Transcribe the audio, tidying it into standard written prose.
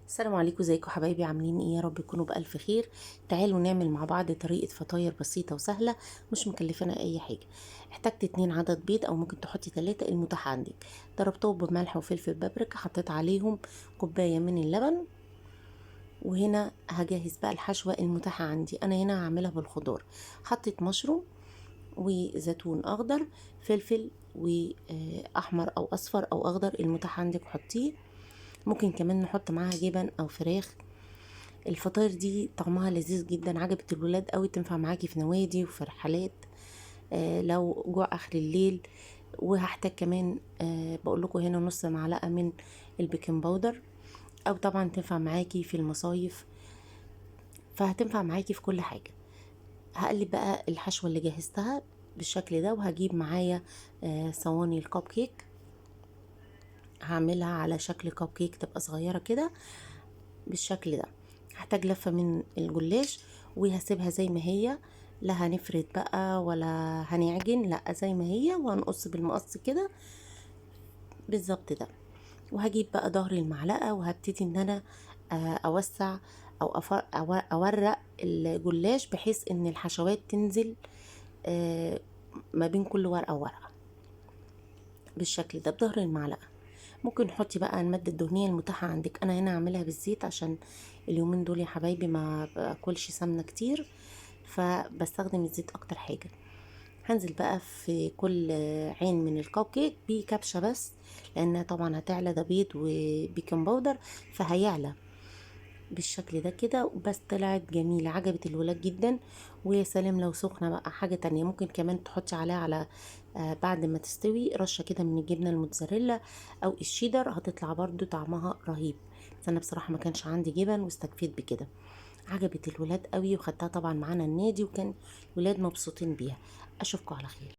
السلام عليكم، ازيكم حبايبي؟ عاملين ايه؟ يا رب تكونوا بألف خير. تعالوا نعمل مع بعض طريقة فطاير بسيطة وسهلة، مش مكلفنا اي حاجة. احتجت 2 عدد بيض او ممكن تحطي 3 المتاح عندك. ضربتهم بملح وفلفل بابريكا، حطيت عليهم كوباية من اللبن. وهنا هجهز بقى الحشوة المتاحة عندي. انا هنا هعملها بالخضار. حطيت مشروم وزيتون اخضر، فلفل واحمر او اصفر او اخضر المتاح عندك حطيه. ممكن كمان نحط معاها جبن او فراخ. الفطاير دي طعمها لذيذ جدا، عجبت الولاد قوي، تنفع معاكي في نوادي وفي رحلات. لو جوع اخر الليل. وهحتاج كمان بقول لكم هنا نص معلقه من البيكنج باودر، او طبعا تنفع معاكي في المصايف، فهتنفع معاكي في كل حاجه. هقلب بقى الحشوه اللي جهزتها بالشكل ده، وهجيب معايا صواني الكب كيك. هعملها على شكل كب كيك، تبقى صغيره كده بالشكل ده. هحتاج لفة من الجلاش، وهسيبها زي ما هي. لا هنفرد بقى ولا هنعجن، لا زي ما هي، وهنقص بالمقص كده بالظبط ده. وهجيب بقى ظهر المعلقة، وهبتدي ان انا اوسع او اورق الجلاش، بحيث ان الحشوات تنزل آه، ما بين كل ورقة وورقة بالشكل ده بظهر المعلقة. ممكن تحطي بقى المادة الدهنية المتاحة عندك. انا هنا هعملها بالزيت، عشان اليومين دول يا حبايبي ما باكلش سمنة كتير، فبستخدم الزيت اكتر حاجة. هنزل بقى في كل عين من الكب كيك بكبشة بس، لانها طبعا هتعلى، ده بيض وبيكنج باودر فهيعلى بالشكل ده كده. بس طلعت جميلة، عجبت الولاد جدا. ويا سلام لو سخنة بقى حاجة تانية، ممكن كمان تحطي عليها على بعد ما تستوي رشة كده من الجبنة الموتزاريلا او الشيدر، هتطلع برضو طعمها رهيب. بس انا بصراحة ما كانش عندي جبن واستكفيت بكده. عجبت الولاد قوي، وخدتها طبعا معانا النادي، وكان الولاد مبسوطين بيها. اشوفكم على خير.